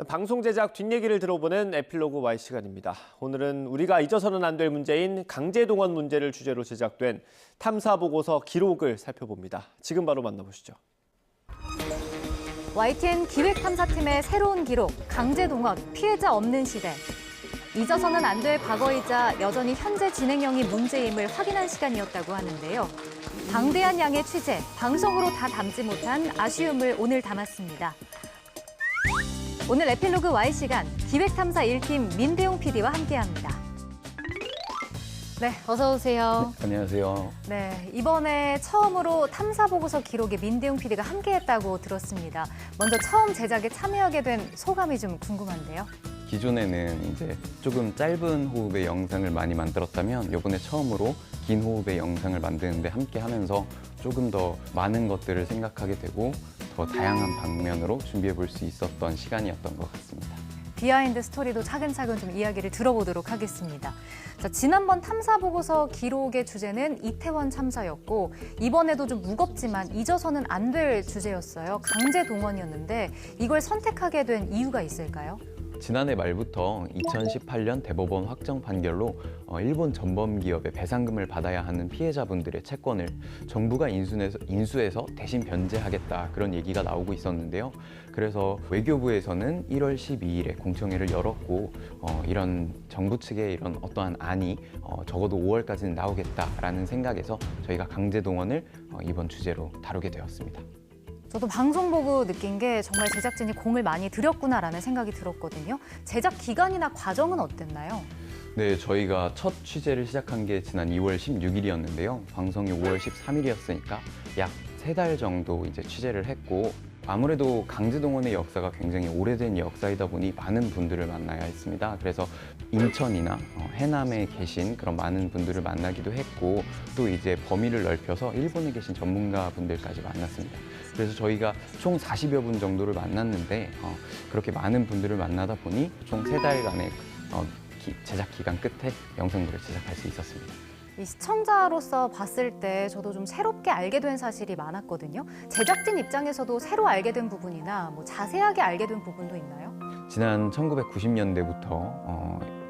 방송 제작 뒷얘기를 들어보는 에필로그 Y 시간입니다. 오늘은 우리가 잊어서는 안 될 문제인 강제동원 문제를 주제로 제작된 탐사보고서 기록을 살펴봅니다. 지금 바로 만나보시죠. YTN 기획탐사팀의 새로운 기록, 강제동원, 피해자 없는 시대. 잊어서는 안 될 과거이자 여전히 현재 진행형이 문제임을 확인한 시간이었다고 하는데요. 방대한 양의 취재, 방송으로 다 담지 못한 아쉬움을 오늘 담았습니다. 오늘 에필로그 Y 시간, 기획탐사 1팀 민대용 PD와 함께합니다. 네, 어서 오세요. 네, 안녕하세요. 네, 이번에 처음으로 탐사보고서 기록에 민대용 PD가 함께했다고 들었습니다. 먼저 처음 제작에 참여하게 된 소감이 좀 궁금한데요. 기존에는 이제 조금 짧은 호흡의 영상을 많이 만들었다면 이번에 처음으로 긴 호흡의 영상을 만드는데 함께 하면서 조금 더 많은 것들을 생각하게 되고 더 다양한 방면으로 준비해 볼 수 있었던 시간이었던 것 같습니다. 비하인드 스토리도 차근차근 좀 이야기를 들어보도록 하겠습니다. 자, 지난번 탐사보고서 기록의 주제는 이태원 참사였고 이번에도 좀 무겁지만 잊어서는 안 될 주제였어요. 강제동원이었는데 이걸 선택하게 된 이유가 있을까요? 지난해 말부터 2018년 대법원 확정 판결로 일본 전범 기업의 배상금을 받아야 하는 피해자분들의 채권을 정부가 인수해서 대신 변제하겠다 그런 얘기가 나오고 있었는데요. 그래서 외교부에서는 1월 12일에 공청회를 열었고 이런 정부 측의 이런 어떠한 안이 적어도 5월까지는 나오겠다라는 생각에서 저희가 강제동원을 이번 주제로 다루게 되었습니다. 저도 방송 보고 느낀 게 정말 제작진이 공을 많이 들였구나라는 생각이 들었거든요. 제작 기간이나 과정은 어땠나요? 네, 저희가 첫 취재를 시작한 게 지난 2월 16일이었는데요. 방송이 5월 13일이었으니까 약 3달 정도 이제 취재를 했고 아무래도 강제동원의 역사가 굉장히 오래된 역사이다 보니 많은 분들을 만나야 했습니다. 그래서 인천이나 해남에 계신 그런 많은 분들을 만나기도 했고 또 이제 범위를 넓혀서 일본에 계신 전문가분들까지 만났습니다. 그래서 저희가 총 40여 분 정도를 만났는데 그렇게 많은 분들을 만나다 보니 총 3달간의 제작 기간 끝에 영상물을 제작할 수 있었습니다. 이 시청자로서 봤을 때 저도 좀 새롭게 알게 된 사실이 많았거든요. 제작진 입장에서도 새로 알게 된 부분이나 뭐 자세하게 알게 된 부분도 있나요? 지난 1990년대부터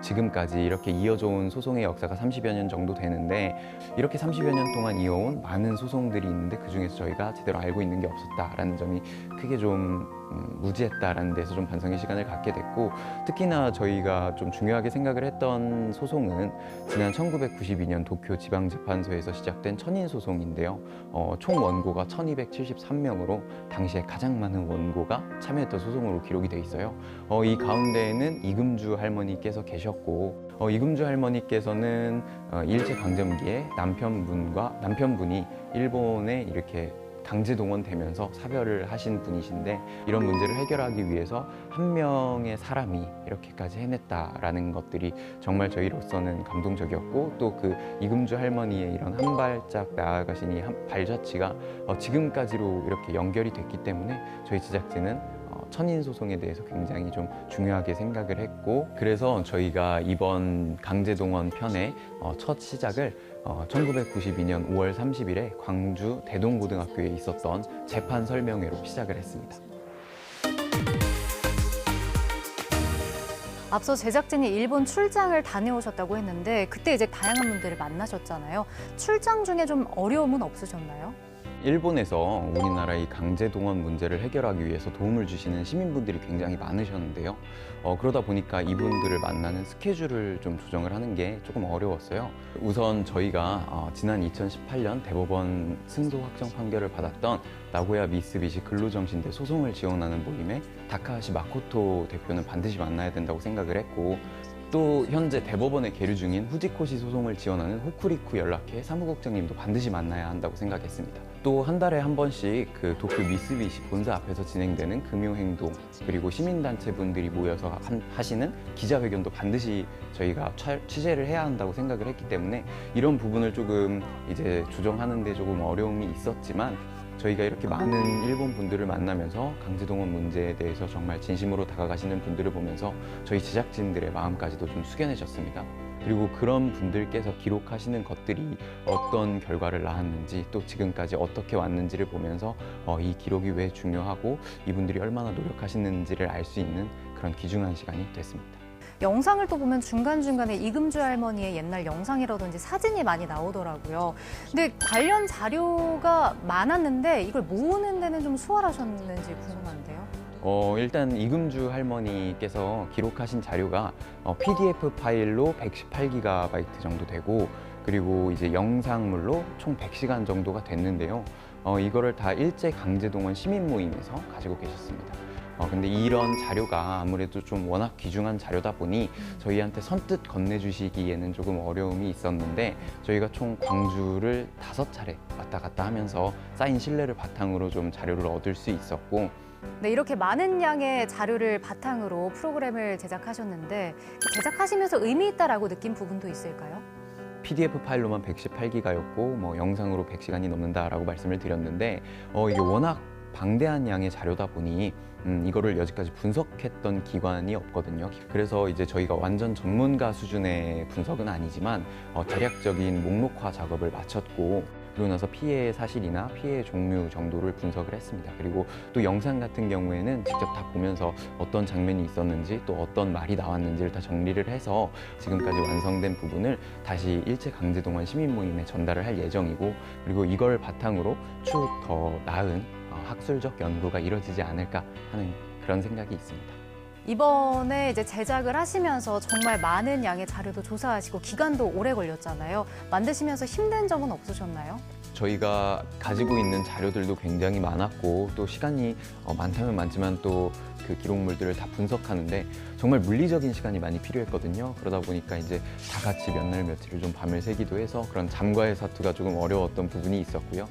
지금까지 이렇게 이어져 온 소송의 역사가 30여 년 정도 되는데 이렇게 30여 년 동안 이어온 많은 소송들이 있는데 그중에서 저희가 제대로 알고 있는 게 없었다라는 점이 크게 좀 무지했다라는 데서 좀 반성의 시간을 갖게 됐고 특히나 저희가 좀 중요하게 생각을 했던 소송은 지난 1992년 도쿄 지방재판소에서 시작된 천인 소송인데요. 총 원고가 1273명으로 당시에 가장 많은 원고가 참여했던 소송으로 기록이 돼 있어요. 이 가운데에는 이금주 할머니께서 계셨고 이금주 할머니께서는 일제강점기에 남편분이 일본에 이렇게 강제동원되면서 사별을 하신 분이신데 이런 문제를 해결하기 위해서 한 명의 사람이 이렇게까지 해냈다라는 것들이 정말 저희로서는 감동적이었고 또 그 이금주 할머니의 이런 한 발짝 나아가신 이 발자취가 지금까지로 이렇게 연결이 됐기 때문에 저희 제작진은 천인 소송에 대해서 굉장히 좀 중요하게 생각을 했고 그래서 저희가 이번 강제동원 편의 첫 시작을 1992년 5월 30일에 광주 대동고등학교에 있었던 재판 설명회로 시작을 했습니다. 앞서 제작진이 일본 출장을 다녀오셨다고 했는데 그때 이제 다양한 분들을 만나셨잖아요. 출장 중에 좀 어려움은 없으셨나요? 일본에서 우리나라의 강제동원 문제를 해결하기 위해서 도움을 주시는 시민분들이 굉장히 많으셨는데요. 그러다 보니까 이분들을 만나는 스케줄을 좀 조정을 하는 게 조금 어려웠어요. 우선 저희가 지난 2018년 대법원 승소 확정 판결을 받았던 나고야 미쓰비시 근로정신대 소송을 지원하는 모임에 다카하시 마코토 대표는 반드시 만나야 된다고 생각을 했고 또 현재 대법원에 계류 중인 후지코시 소송을 지원하는 호쿠리쿠 연락회 사무국장님도 반드시 만나야 한다고 생각했습니다. 또 한 달에 한 번씩 그 도쿄 미쓰비시 본사 앞에서 진행되는 금요행동 그리고 시민단체 분들이 모여서 하시는 기자회견도 반드시 저희가 취재를 해야 한다고 생각을 했기 때문에 이런 부분을 조금 이제 조정하는 데 조금 어려움이 있었지만 저희가 이렇게 많은 일본 분들을 만나면서 강제동원 문제에 대해서 정말 진심으로 다가가시는 분들을 보면서 저희 제작진들의 마음까지도 좀 숙연해졌습니다. 그리고 그런 분들께서 기록하시는 것들이 어떤 결과를 낳았는지 또 지금까지 어떻게 왔는지를 보면서 이 기록이 왜 중요하고 이분들이 얼마나 노력하시는지를 알 수 있는 그런 귀중한 시간이 됐습니다. 영상을 또 보면 중간중간에 이금주 할머니의 옛날 영상이라든지 사진이 많이 나오더라고요. 근데 관련 자료가 많았는데 이걸 모으는 데는 좀 수월하셨는지 궁금한데요. 일단 이금주 할머니께서 기록하신 자료가 PDF 파일로 118GB 정도 되고 그리고 이제 영상물로 총 100시간 정도가 됐는데요. 이거를 다 일제 강제동원 시민 모임에서 가지고 계셨습니다. 근데 이런 자료가 아무래도 좀 워낙 귀중한 자료다 보니 저희한테 선뜻 건네주시기에는 조금 어려움이 있었는데 저희가 총 광주를 5차례 왔다 갔다 하면서 쌓인 신뢰를 바탕으로 좀 자료를 얻을 수 있었고 네, 이렇게 많은 양의 자료를 바탕으로 프로그램을 제작하셨는데 제작하시면서 의미 있다라고 느낀 부분도 있을까요? PDF 파일로만 118기가였고 뭐 영상으로 100시간이 넘는다라고 말씀을 드렸는데 이게 워낙 방대한 양의 자료다 보니 이거를 여지까지 분석했던 기관이 없거든요. 그래서 이제 저희가 완전 전문가 수준의 분석은 아니지만 대략적인 목록화 작업을 마쳤고 그리고 나서 피해의 사실이나 피해의 종류 정도를 분석을 했습니다. 그리고 또 영상 같은 경우에는 직접 다 보면서 어떤 장면이 있었는지 또 어떤 말이 나왔는지를 다 정리를 해서 지금까지 완성된 부분을 다시 일제강제동원 시민모임에 전달을 할 예정이고 그리고 이걸 바탕으로 추후 더 나은 학술적 연구가 이루어지지 않을까 하는 그런 생각이 있습니다. 이번에 이제 제작을 하시면서 정말 많은 양의 자료도 조사하시고 기간도 오래 걸렸잖아요. 만드시면서 힘든 점은 없으셨나요? 저희가 가지고 있는 자료들도 굉장히 많았고 또 시간이 많다면 많지만 또 그 기록물들을 다 분석하는데 정말 물리적인 시간이 많이 필요했거든요. 그러다 보니까 이제 다 같이 몇 날 며칠을 좀 밤을 새기도 해서 그런 잠과의 사투가 조금 어려웠던 부분이 있었고요.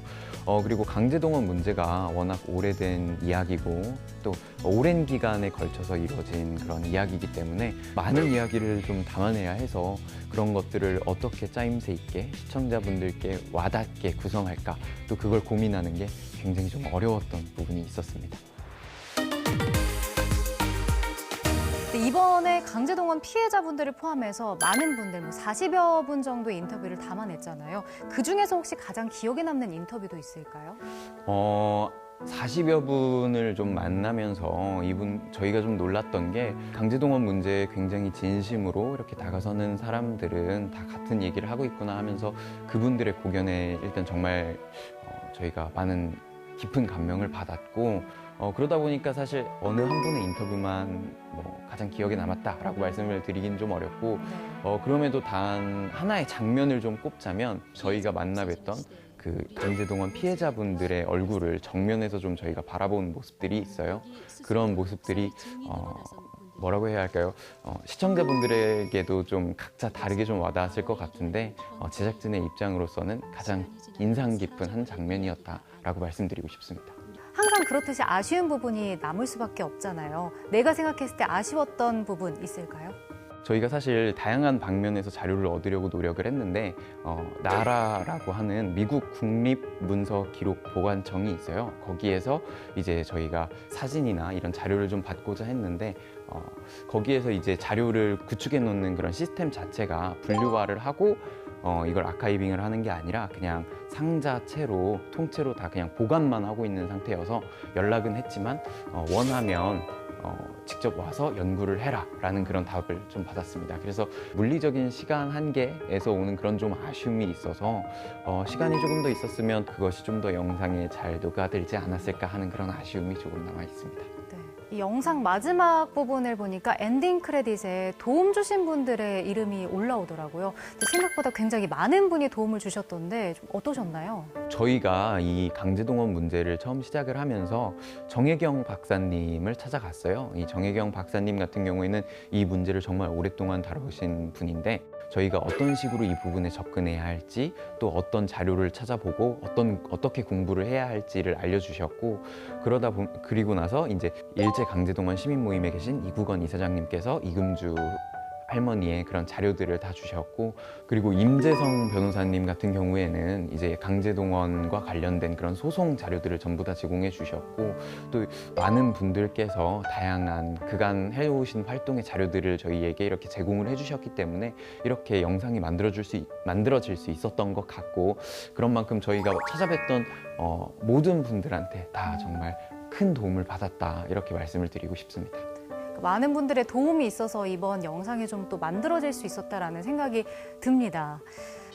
그리고 강제동원 문제가 워낙 오래된 이야기고 또 오랜 기간에 걸쳐서 이루어진 그런 이야기이기 때문에 많은 이야기를 좀 담아내야 해서 그런 것들을 어떻게 짜임새 있게 시청자분들께 와닿게 구성할까 또 그걸 고민하는 게 굉장히 좀 어려웠던 부분이 있었습니다. 이번에 강제동원 피해자분들을 포함해서 많은 분들, 40여 분 정도의 인터뷰를 담아냈잖아요. 그중에서 혹시 가장 기억에 남는 인터뷰도 있을까요? 40여 분을 좀 만나면서 저희가 좀 놀랐던 게 강제동원 문제에 굉장히 진심으로 이렇게 다가서는 사람들은 다 같은 얘기를 하고 있구나 하면서 그분들의 고견에 일단 정말 저희가 많은 깊은 감명을 받았고 그러다 보니까 사실 어느 한 분의 인터뷰만 가장 기억에 남았다라고 말씀을 드리긴 좀 어렵고 그럼에도 단 하나의 장면을 좀 꼽자면 저희가 만나 뵀던 그 강제동원 피해자분들의 얼굴을 정면에서 좀 저희가 바라본 모습들이 있어요. 그런 모습들이 뭐라고 해야 할까요? 시청자분들에게도 좀 각자 다르게 좀 와닿았을 것 같은데 제작진의 입장으로서는 가장 인상 깊은 한 장면이었다라고 말씀드리고 싶습니다. 항상 그렇듯이 아쉬운 부분이 남을 수밖에 없잖아요. 내가 생각했을 때 아쉬웠던 부분 있을까요? 저희가 사실 다양한 방면에서 자료를 얻으려고 노력을 했는데 나라라고 하는 미국 국립문서기록보관청이 있어요. 거기에서 이제 저희가 사진이나 이런 자료를 좀 받고자 했는데 거기에서 이제 자료를 구축해 놓는 그런 시스템 자체가 분류화를 하고 이걸 아카이빙을 하는 게 아니라 그냥 상자채로 통째로 다 그냥 보관만 하고 있는 상태여서 연락은 했지만 원하면 직접 와서 연구를 해라 라는 그런 답을 좀 받았습니다. 그래서 물리적인 시간 한계에서 오는 그런 좀 아쉬움이 있어서 시간이 조금 더 있었으면 그것이 좀 더 영상에 잘 녹아들지 않았을까 하는 그런 아쉬움이 조금 남아 있습니다. 이 영상 마지막 부분을 보니까 엔딩 크레딧에 도움 주신 분들의 이름이 올라오더라고요. 근데 생각보다 굉장히 많은 분이 도움을 주셨던데 좀 어떠셨나요? 저희가 이 강제동원 문제를 처음 시작을 하면서 정혜경 박사님을 찾아갔어요. 이 정혜경 박사님 같은 경우에는 이 문제를 정말 오랫동안 다루신 분인데 저희가 어떤 식으로 이 부분에 접근해야 할지 또 어떤 자료를 찾아보고 어떻게 공부를 해야 할지를 알려주셨고 그리고 나서 이제 일제 강제동원 시민 모임에 계신 이국원 이사장님께서 이금주 할머니의 그런 자료들을 다 주셨고, 그리고 임재성 변호사님 같은 경우에는 이제 강제동원과 관련된 그런 소송 자료들을 전부 다 제공해 주셨고, 또 많은 분들께서 다양한 그간 해오신 활동의 자료들을 저희에게 이렇게 제공을 해주셨기 때문에 이렇게 영상이 만들어질 수 있었던 것 같고, 그런 만큼 저희가 찾아뵀던 모든 분들한테 다 정말 큰 도움을 받았다, 이렇게 말씀을 드리고 싶습니다. 많은 분들의 도움이 있어서 이번 영상이 좀 또 만들어질 수 있었다라는 생각이 듭니다.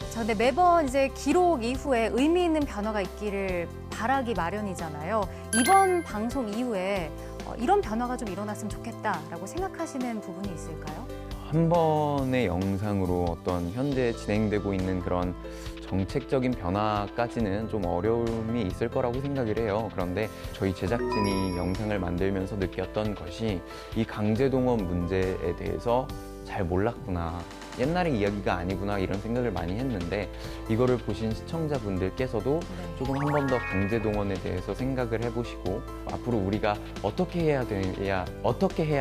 자, 근데 매번 이제 기록 이후에 의미 있는 변화가 있기를 바라기 마련이잖아요. 이번 방송 이후에 이런 변화가 좀 일어났으면 좋겠다라고 생각하시는 부분이 있을까요? 한 번의 영상으로 어떤 현재 진행되고 있는 그런 정책적인 변화까지는 좀 어려움이 있을 거라고 생각을 해요. 그런데 저희 제작진이 영상을 만들면서 느꼈던 것이 이 강제동원 문제에 대해서 잘 몰랐구나, 옛날의 이야기가 아니구나, 이런 생각을 많이 했는데, 이거를 보신 시청자분들께서도 조금 한 번 더 강제동원에 대해서 생각을 해보시고 앞으로 우리가 어떻게 해야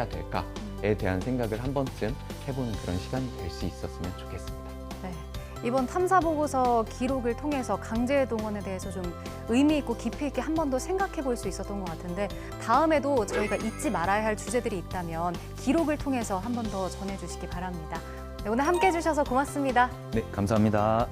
될까에 대한 생각을 한 번쯤 해보는 그런 시간이 될 수 있었으면 좋겠습니다. 네. 이번 탐사보고서 기록을 통해서 강제동원에 대해서 좀 의미 있고 깊이 있게 한 번 더 생각해 볼 수 있었던 것 같은데, 다음에도 저희가 잊지 말아야 할 주제들이 있다면 기록을 통해서 한 번 더 전해주시기 바랍니다. 네, 오늘 함께 해주셔서 고맙습니다. 네, 감사합니다.